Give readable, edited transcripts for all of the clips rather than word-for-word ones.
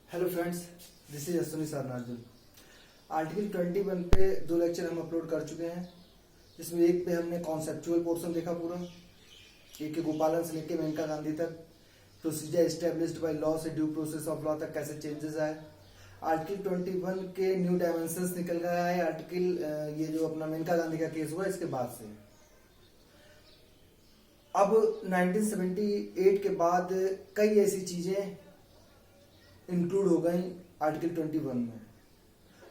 Hello friends, this is Ashwini Sarnarjun. Article 21 पे 2 lecture हम upload कर चुके हैं, जिसमें एक पे हमने कॉन्सेप्चुअल पोर्शन देखा पूरा, एक के गोपालन से लेके मेनका गांधी तक, प्रोसीजर एस्टेब्लिश्ड बाय लॉ से ड्यू प्रोसेस ऑफ लॉ तक कैसे चेंजेस आए। आर्टिकल 21 के न्यू डायमेंशंस निकल गया है। आर्टिकल ये जो अपना मेनका गांधी का केस हुआ इसके बाद से अब 1978 के बाद कई ऐसी चीजें इंक्लूड हो गई आर्टिकल 21 में।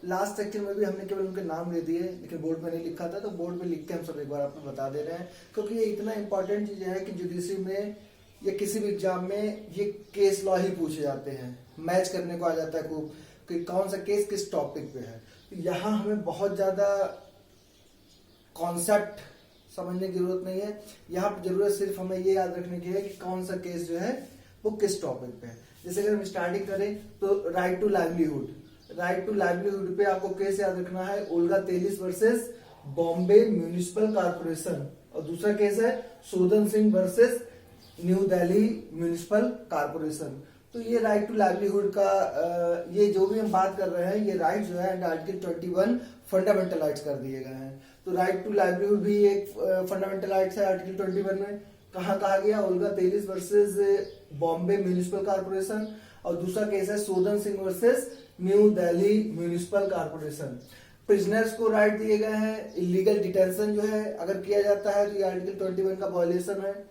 लास्ट सेक्शन में भी हमने केवल उनके नाम ले दिए, लेकिन बोर्ड में नहीं लिखा था, तो बोर्ड में लिख के हम सब एक बार आपको बता दे रहे हैं, क्योंकि ये इतना इंपॉर्टेंट चीज है कि जुडिशरी में या किसी भी एग्जाम में ये केस लॉ ही पूछे जाते हैं। मैच करने को आ जाता है खूब कि कौन सा केस किस टॉपिक पे है। तो यहाँ हमें बहुत ज्यादा कॉन्सेप्ट समझने की जरूरत नहीं है। यहाँ पर जरूरत सिर्फ हमें ये याद रखने की है कि कौन सा केस जो है वो किस टॉपिक पे है। जैसे अगर हम स्टार्टिंग करें तो राइट टू लाइवलीहुड पे आपको केस याद रखना है, Olga Tellis versus Bombay municipal corporation, और दूसरा केस है Sodan Singh versus New Delhi municipal corporation. तो ये राइट टू लाइवलीहुड का ये जो भी हम बात कर रहे हैं, ये राइट जो है आर्टिकल 21 फंडामेंटल राइट्स कर दिए गए हैं। तो राइट टू लाइवलीहुड भी एक फंडामेंटल राइट्स है आर्टिकल 21 में। कहाँ कहा गया? Olga Tellis versus Bombay municipal corporation, और दूसरा केस है Sodan Singh versus New Delhi municipal corporation. Prisoners को राइट दिए गए हैं। इलीगल डिटेंशन जो है अगर किया जाता है तो ये आर्टिकल 21 का वायलेशन है।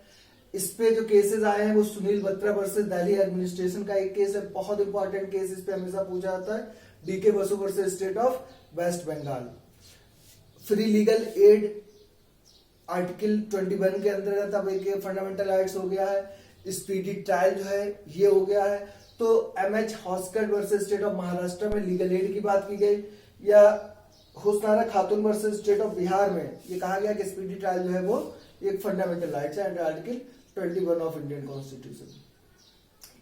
इस पे जो केसेस आए हैं वो सुनील बत्रा वर्सेस दिल्ली एडमिनिस्ट्रेशन का एक केस है, बहुत इंपॉर्टेंट केस, इस पे हमेशा पूछा जाता है। D K Basu versus state of West Bengal. Free legal aid article 21 के अंतर्गत अब एक फंडामेंटल राइट्स हो गया है। स्पीडी ट्रायल जो है ये हो गया है। तो MH Hoskot versus state of Maharashtra में लीगल एड की बात की गई, या हुस्नारा खातून वर्सेस स्टेट ऑफ बिहार में ये कहा गया कि स्पीडी ट्रायल जो है वो एक फंडामेंटल राइट्स है under article 21 of Indian constitution.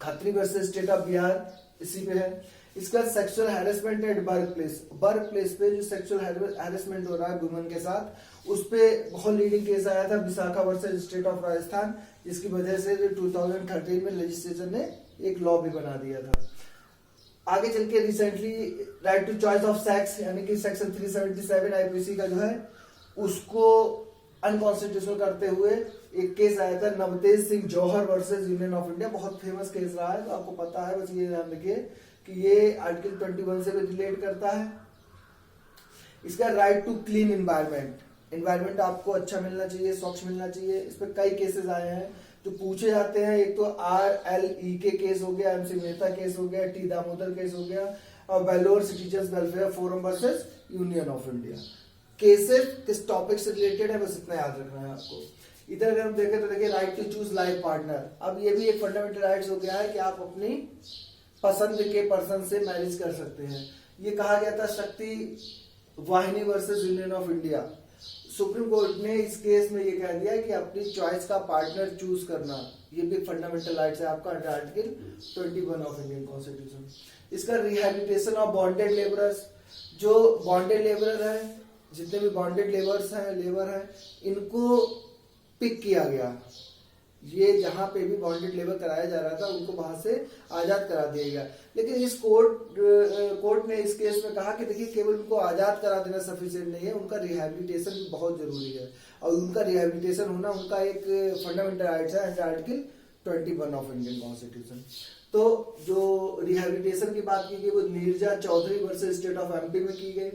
Khatri versus state of Bihar इसी पे है। इसका sexual harassment at work place पे जो सेक्सुअल हैरेसमेंट हो रहा है वुमेन के साथ, उस पे बहुत लीडिंग केस आया था Vishakha versus state of Rajasthan, जिसकी वजह से 2013 में लेजिस्लेचर ने एक लॉ भी बना दिया था। आगे चल के recently right to choice of sex यानी कि सेक्शन 377 आईपीसी का जो है उसको अनकॉन्स्टिट्यूशनल करते हुए एक केस आया था, नवतेज सिंह जौहर वर्सेस यूनियन ऑफ इंडिया। बहुत फेमस केस रहा है, तो आपको पता है, बस ये ध्यान रखिए कि ये आर्टिकल 21 से भी रिलेट करता है। इसका राइट टू क्लीन एनवायरमेंट आपको अच्छा मिलना चाहिए, स्वच्छ मिलना चाहिए। इस पर कई केसेस आए हैं जो पूछे जाते हैं। एक तो RLE के केस हो गया, MC मेहता केस हो गया, T दामोदर केस हो गया, और Vellore citizens welfare forum versus union of India. Cases किस टॉपिक से रिलेटेड है, बस इतना याद रखना है आपको। इधर अगर हम देखें तो देखिए right to choose life partner. अब ये भी एक फंडामेंटल राइट्स हो गया है कि आप अपनी पसंद के पर्सन से मैरिज कर सकते हैं। ये कहा गया था शक्ति वाहिनी versus union of India. Supreme court ने इस केस में ये कह दिया कि अपनी चॉइस का पार्टनर चूज करना ये भी फंडामेंटल राइट्स है आपका under article 21 of Indian constitution. इसका रिहैबिलिटेशन ऑफ बॉन्डेड लेबरर्स, जो बॉन्डेड लेबरर है, जितने भी बॉन्डेड लेबर है, इनको पिक किया गया। ये जहां पे भी बॉन्डेड लेबर कराया जा रहा था उनको वहां से आजाद करा दिया गया। लेकिन इस कोर्ट ने इस केस में कहा कि देखिए केवल उनको आजाद करा देना सफिशिएंट नहीं है, उनका रिहैबिलिटेशन भी बहुत जरूरी है, और उनका रिहैबिलिटेशन होना उनका एक फंडामेंटल राइट्स है under article 21 of Indian constitution. तो जो रिहैबिलिटेशन की बात की गई वो Neerja Chaudhary versus state of MP में की गई।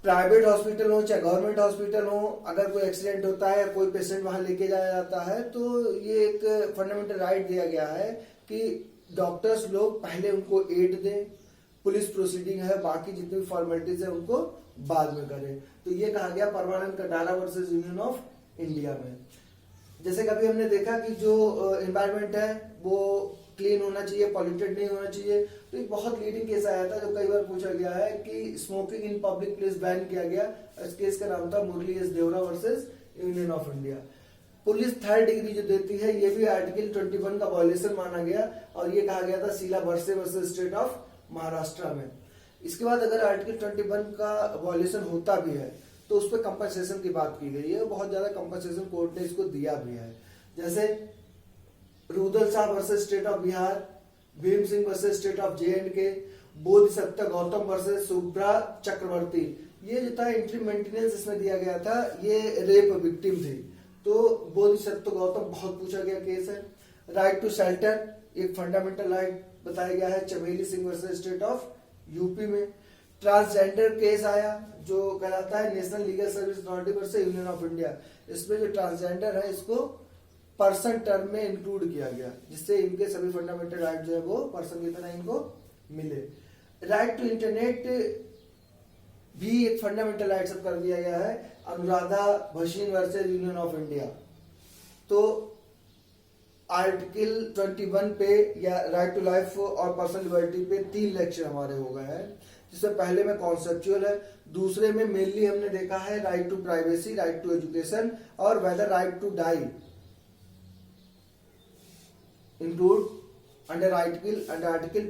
प्राइवेट हॉस्पिटल हो चाहे गवर्नमेंट हॉस्पिटल हो, अगर कोई एक्सीडेंट होता है, कोई पेशेंट वहां लेके जाया जाता है, तो ये एक फंडामेंटल राइट दिया गया है कि डॉक्टर्स लोग पहले उनको एड दें, पुलिस प्रोसीडिंग है, बाकी जितनी फॉर्मेलिटीज है उनको बाद में करें। तो ये कहा गया Parmanand Katara versus union of India में। जैसे कभी हमने देखा कि जो एनवायरमेंट है वो क्लीन होना चाहिए, पॉल्यूटेड नहीं होना चाहिए, तो एक बहुत लीडिंग केस आया था जो कई बार पूछा गया है कि smoking in public place ban किया गया। इस केस का नाम था Murli S Deora versus union of India. Police 3rd degree जो देती है ये भी आर्टिकल 21 का वायलेशन माना गया, और ये कहा गया था शीला बरसे वर्सेस स्टेट ऑफ महाराष्ट्र में। इसके बाद अगर आर्टिकल 21 का वायलेशन होता भी है तो उस पर कंपनसेशन की बात की गई है, बहुत ज्यादा कंपनसेशन कोर्ट ने इसको दिया भी है। जैसे Rudal Shah versus state of Bihar, Bhim Singh versus state of J&K, Bodhisattva Gautam versus Shubhra Chakraborty. ये जो था एंट्री मेंटेनेंस इसमें दिया गया था, ये रेप विक्टिम थी। तो बोधिसत्व गौतम बहुत पूछा गया केस है। राइट टू शेल्टर एक फंडामेंटल राइट बताया गया है चमेली Singh versus state of UP में। ट्रांसजेंडर केस आया जो कहलाता है national legal service authority versus union of India. इसमें जो ट्रांसजेंडर है इसको पर्सन टर्म में इंक्लूड किया गया, जिससे इनके सभी फंडामेंटल राइट जो है वो पर्सन की तरह इनको मिले। राइट टू इंटरनेट भी एक फंडामेंटल राइट सब कर दिया गया है, Anuradha Bhasin versus union of India. तो आर्टिकल 21 पे या राइट टू लाइफ और पर्सनल लिबर्टी पे 3 लेक्चर हमारे हो गए हैं, जिसमें पहले में कॉन्सेप्चुअल है, दूसरे में मेनली हमने देखा है right to privacy, right to education और whether right to die include under article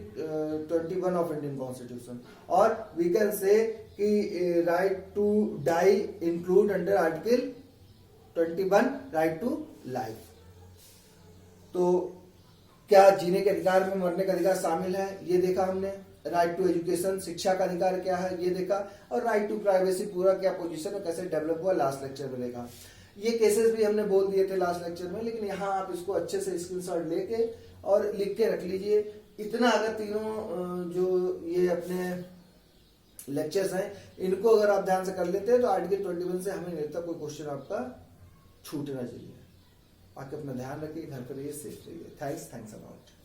21 of Indian constitution. और वी कैन से कि right to die include under article 21 right to life. तो क्या जीने के अधिकार में मरने का अधिकार शामिल है, ये देखा हमने। राइट टू एजुकेशन शिक्षा का अधिकार क्या है ये देखा, और राइट टू प्राइवेसी पूरा क्या पोजीशन है, कैसे डेवलप हुआ लास्ट लेक्चर में देखा। ये केसेस भी हमने बोल दिए थे लास्ट लेक्चर में, लेकिन यहाँ आप इसको अच्छे से स्क्रीनशॉट लेके और लिख के रख लीजिए। इतना अगर तीनों जो ये अपने लेक्चर्स हैं इनको अगर आप ध्यान से कर लेते हैं तो आर्टिकल 21 से हमें नहीं लगता कोई क्वेश्चन आपका छूटना चाहिए। बाकी अपना ध्यान रखिए, घर पर रहिए, सेफ रहिए। Thanks about.